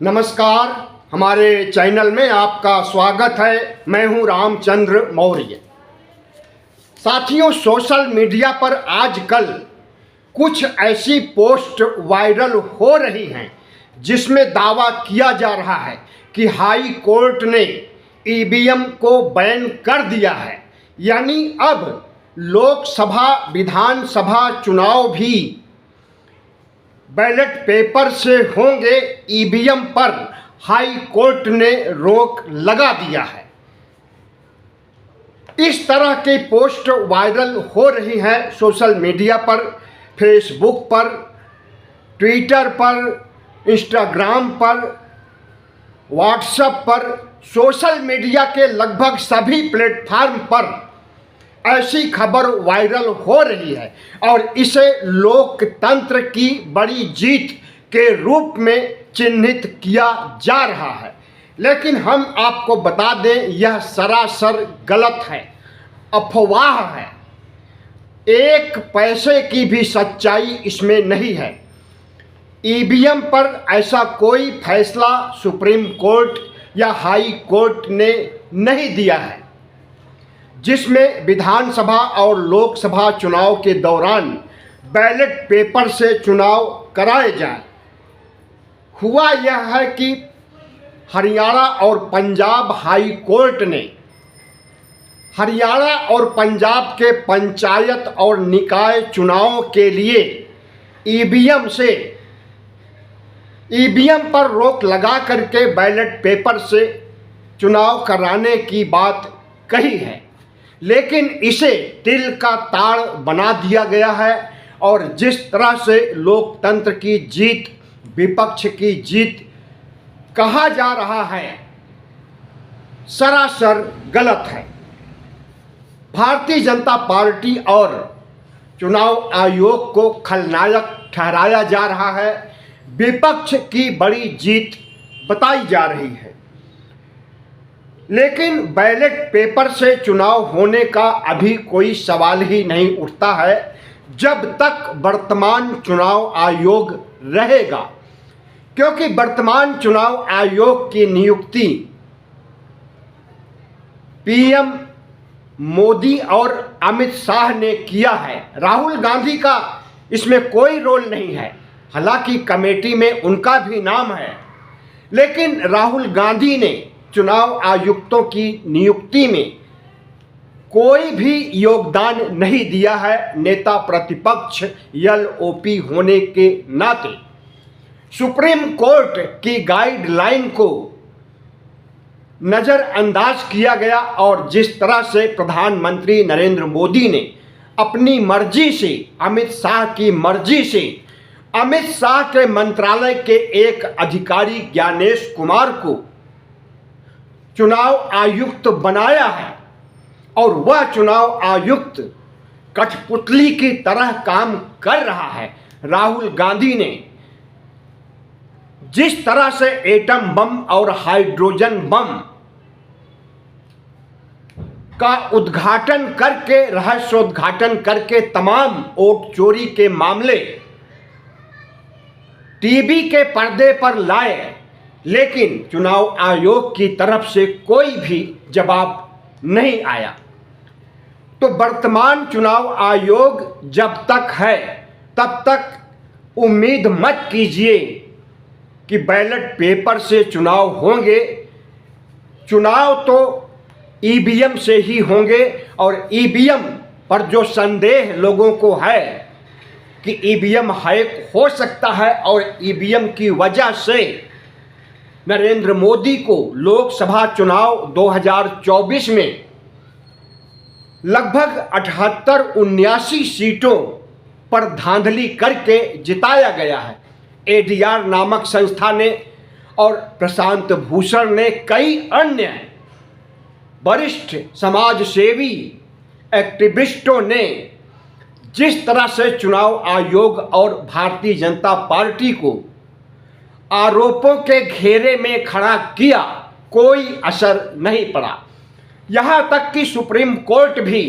नमस्कार, हमारे चैनल में आपका स्वागत है। मैं हूं रामचंद्र मौर्य। साथियों, सोशल मीडिया पर आजकल कुछ ऐसी पोस्ट वायरल हो रही हैं जिसमें दावा किया जा रहा है कि हाई कोर्ट ने ईवीएम को बैन कर दिया है। यानी अब लोकसभा विधानसभा चुनाव भी बैलेट पेपर से होंगे। ईवीएम पर हाई कोर्ट ने रोक लगा दिया है। इस तरह की पोस्ट वायरल हो रही है सोशल मीडिया पर, फेसबुक पर, ट्विटर पर, इंस्टाग्राम पर, व्हाट्सएप पर, सोशल मीडिया के लगभग सभी प्लेटफार्म पर ऐसी खबर वायरल हो रही है और इसे लोकतंत्र की बड़ी जीत के रूप में चिन्हित किया जा रहा है। लेकिन हम आपको बता दें, यह सरासर गलत है, अफवाह है। एक पैसे की भी सच्चाई इसमें नहीं है। ईवीएम पर ऐसा कोई फैसला सुप्रीम कोर्ट या हाई कोर्ट ने नहीं दिया है जिसमें विधानसभा और लोकसभा चुनाव के दौरान बैलेट पेपर से चुनाव कराए जाए। हुआ यह है कि हरियाणा और पंजाब हाई कोर्ट ने हरियाणा और पंजाब के पंचायत और निकाय चुनाव के लिए ईवीएम पर रोक लगा करके बैलेट पेपर से चुनाव कराने की बात कही है। लेकिन इसे तिल का ताड़ बना दिया गया है और जिस तरह से लोकतंत्र की जीत, विपक्ष की जीत कहा जा रहा है, सरासर गलत है। भारतीय जनता पार्टी और चुनाव आयोग को खलनायक ठहराया जा रहा है, विपक्ष की बड़ी जीत बताई जा रही है। लेकिन बैलेट पेपर से चुनाव होने का अभी कोई सवाल ही नहीं उठता है जब तक वर्तमान चुनाव आयोग रहेगा, क्योंकि वर्तमान चुनाव आयोग की नियुक्ति पीएम मोदी और अमित शाह ने किया है। राहुल गांधी का इसमें कोई रोल नहीं है। हालांकि कमेटी में उनका भी नाम है, लेकिन राहुल गांधी ने चुनाव आयुक्तों की नियुक्ति में कोई भी योगदान नहीं दिया है। नेता प्रतिपक्ष एलओपी होने के नाते सुप्रीम कोर्ट की गाइडलाइन को नज़रअंदाज किया गया और जिस तरह से प्रधानमंत्री नरेंद्र मोदी ने अपनी मर्जी से, अमित शाह की मर्जी से, अमित शाह के मंत्रालय के एक अधिकारी ज्ञानेश कुमार को चुनाव आयुक्त बनाया है और वह चुनाव आयुक्त कठपुतली की तरह काम कर रहा है। राहुल गांधी ने जिस तरह से एटम बम और हाइड्रोजन बम का उद्घाटन करके, रहस्योद्घाटन करके तमाम वोट चोरी के मामले टीवी के पर्दे पर लाए, लेकिन चुनाव आयोग की तरफ से कोई भी जवाब नहीं आया। तो वर्तमान चुनाव आयोग जब तक है तब तक उम्मीद मत कीजिए कि बैलेट पेपर से चुनाव होंगे। चुनाव तो ईवीएम से ही होंगे और ईवीएम पर जो संदेह लोगों को है कि ईवीएम हैक हो सकता है और ईवीएम की वजह से नरेंद्र मोदी को लोकसभा चुनाव 2024 में लगभग 78-79 सीटों पर धांधली करके जिताया गया है। एडीआर नामक संस्था ने और प्रशांत भूषण ने, कई अन्य वरिष्ठ समाजसेवी एक्टिविस्टों ने जिस तरह से चुनाव आयोग और भारतीय जनता पार्टी को आरोपों के घेरे में खड़ा किया, कोई असर नहीं पड़ा। यहाँ तक कि सुप्रीम कोर्ट भी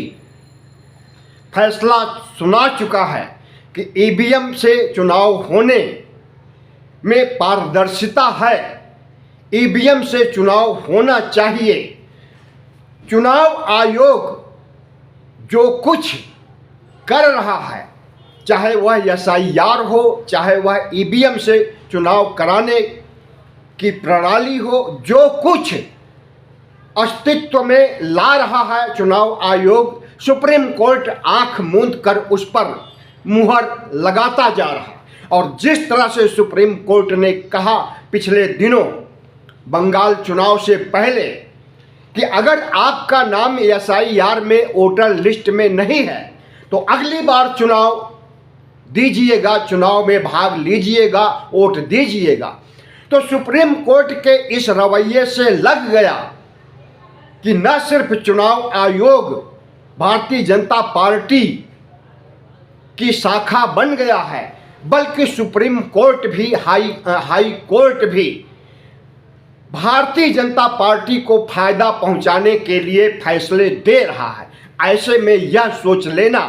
फैसला सुना चुका है कि ईवीएम से चुनाव होने में पारदर्शिता है ईवीएम से चुनाव होना चाहिए। चुनाव आयोग जो कुछ कर रहा है, चाहे वह एसआईआर हो, चाहे वह ईवीएम से चुनाव कराने की प्रणाली हो, जो कुछ अस्तित्व में ला रहा है चुनाव आयोग, सुप्रीम कोर्ट आंख मूंद कर उस पर मुहर लगाता जा रहा है। और जिस तरह से सुप्रीम कोर्ट ने कहा पिछले दिनों बंगाल चुनाव से पहले कि अगर आपका नाम एसआईआर में वोटर लिस्ट में नहीं है तो अगली बार चुनाव दीजिएगा, चुनाव में भाग लीजिएगा, वोट दीजिएगा, तो सुप्रीम कोर्ट के इस रवैये से लग गया कि न सिर्फ चुनाव आयोग भारतीय जनता पार्टी की शाखा बन गया है, बल्कि सुप्रीम कोर्ट भी, हाई कोर्ट भी भारतीय जनता पार्टी को फायदा पहुंचाने के लिए फैसले दे रहा है। ऐसे में यह सोच लेना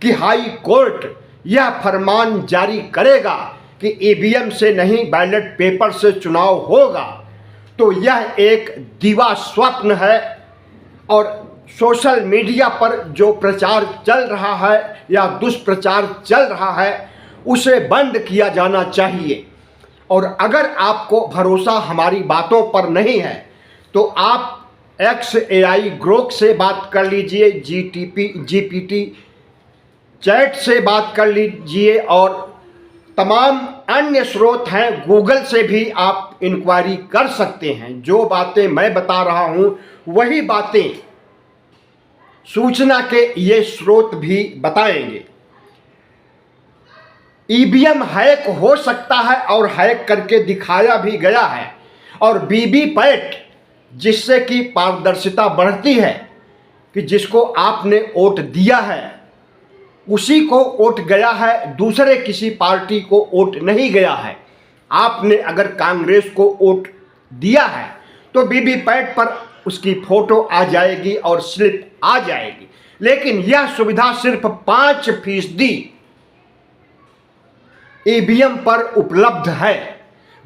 कि हाई कोर्ट यह फरमान जारी करेगा कि ईवीएम से नहीं बैलेट पेपर से चुनाव होगा, तो यह एक दिवा स्वप्न है। और सोशल मीडिया पर जो प्रचार चल रहा है या दुष्प्रचार चल रहा है उसे बंद किया जाना चाहिए। और अगर आपको भरोसा हमारी बातों पर नहीं है तो आप XAI ग्रोक से बात कर लीजिए, GPT चैट से बात कर लीजिए, और तमाम अन्य स्रोत हैं, गूगल से भी आप इंक्वायरी कर सकते हैं। जो बातें मैं बता रहा हूँ वही बातें सूचना के ये स्रोत भी बताएंगे। ईवीएम हैक हो सकता है और हैक करके दिखाया भी गया है, और वीवीपैट जिससे कि पारदर्शिता बढ़ती है कि जिसको आपने वोट दिया है उसी को वोट गया है, दूसरे किसी पार्टी को वोट नहीं गया है। आपने अगर कांग्रेस को वोट दिया है तो वीवीपैट पर उसकी फोटो आ जाएगी और स्लिप आ जाएगी, लेकिन यह सुविधा सिर्फ 5% ईवीएम पर उपलब्ध है।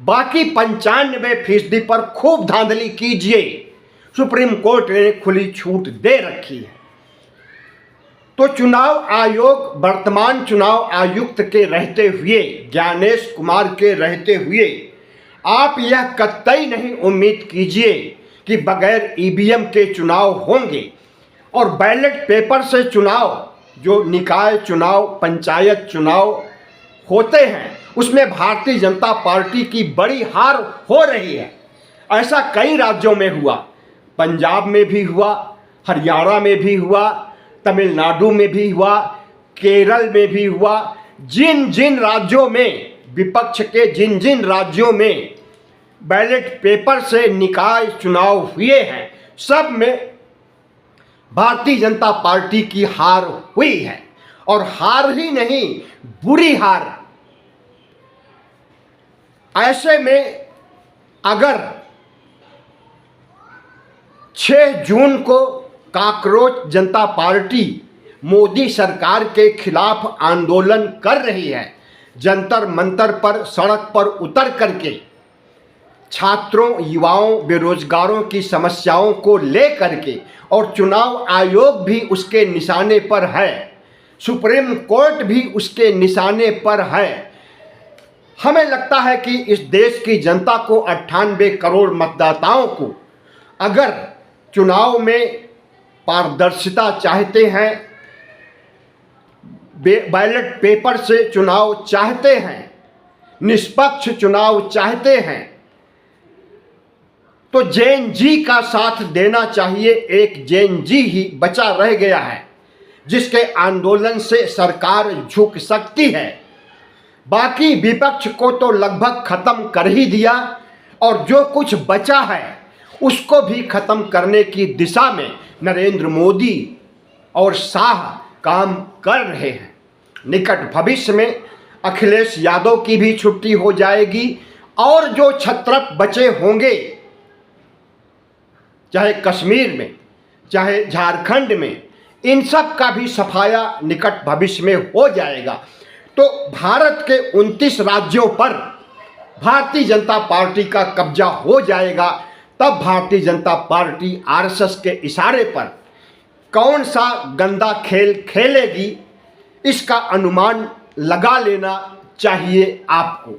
बाकी 95% पर खूब धांधली कीजिए, सुप्रीम कोर्ट ने खुली छूट दे रखी है। तो चुनाव आयोग वर्तमान चुनाव आयुक्त के रहते हुए, ज्ञानेश कुमार के रहते हुए, आप यह कतई नहीं उम्मीद कीजिए कि बगैर ईवीएम के चुनाव होंगे। और बैलेट पेपर से चुनाव, जो निकाय चुनाव, पंचायत चुनाव होते हैं, उसमें भारतीय जनता पार्टी की बड़ी हार हो रही है। ऐसा कई राज्यों में हुआ, पंजाब में भी हुआ, हरियाणा में भी हुआ, तमिलनाडु में भी हुआ, केरल में भी हुआ। जिन जिन राज्यों में, विपक्ष के जिन जिन राज्यों में बैलेट पेपर से निकाय चुनाव हुए हैं, सब में भारतीय जनता पार्टी की हार हुई है। और हार ही नहीं, बुरी हार। ऐसे में अगर 6 जून को काकरोच जनता पार्टी मोदी सरकार के खिलाफ आंदोलन कर रही है, जंतर मंतर पर, सड़क पर उतर करके छात्रों, युवाओं, बेरोजगारों की समस्याओं को लेकर के, और चुनाव आयोग भी उसके निशाने पर है, सुप्रीम कोर्ट भी उसके निशाने पर है। हमें लगता है कि इस देश की जनता को, 98 करोड़ मतदाताओं को, अगर चुनाव में पारदर्शिता चाहते हैं, बैलेट पेपर से चुनाव चाहते हैं, निष्पक्ष चुनाव चाहते हैं, तो जैन जी का साथ देना चाहिए। एक जैन जी ही बचा रह गया है जिसके आंदोलन से सरकार झुक सकती है। बाकी विपक्ष को तो लगभग खत्म कर ही दिया, और जो कुछ बचा है उसको भी खत्म करने की दिशा में नरेंद्र मोदी और शाह काम कर रहे हैं। निकट भविष्य में अखिलेश यादव की भी छुट्टी हो जाएगी, और जो छत्रप बचे होंगे, चाहे कश्मीर में, चाहे झारखंड में, इन सब का भी सफाया निकट भविष्य में हो जाएगा। तो भारत के 29 राज्यों पर भारतीय जनता पार्टी का कब्जा हो जाएगा, तब भारतीय जनता पार्टी आरएसएस के इशारे पर कौन सा गंदा खेल खेलेगी, इसका अनुमान लगा लेना चाहिए आपको।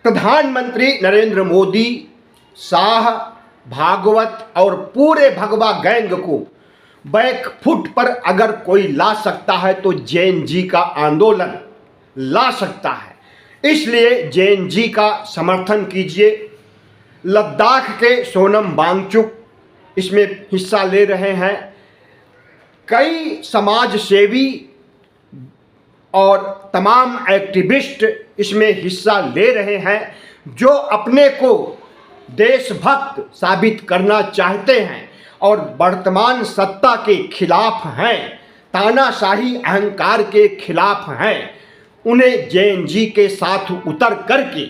प्रधानमंत्री नरेंद्र मोदी, शाह, भागवत और पूरे भगवा गैंग को बैकफुट पर अगर कोई ला सकता है तो जैन जी का आंदोलन ला सकता है। इसलिए जैन जी का समर्थन कीजिए। लद्दाख के सोनम वांगचुक इसमें हिस्सा ले रहे हैं। कई समाज सेवी और तमाम एक्टिविस्ट इसमें हिस्सा ले रहे हैं, जो अपने को देशभक्त साबित करना चाहते हैं और वर्तमान सत्ता के खिलाफ हैं, तानाशाही अहंकार के खिलाफ हैं। उन्हें जैन जी के साथ उतर करके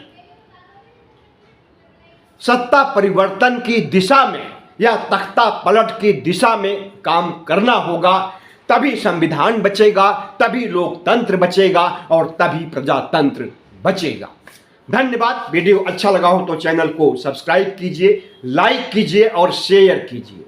सत्ता परिवर्तन की दिशा में या तख्ता पलट की दिशा में काम करना होगा। तभी संविधान बचेगा, तभी लोकतंत्र बचेगा और तभी प्रजातंत्र बचेगा। धन्यवाद। वीडियो अच्छा लगा हो तो चैनल को सब्सक्राइब कीजिए, लाइक कीजिए और शेयर कीजिए।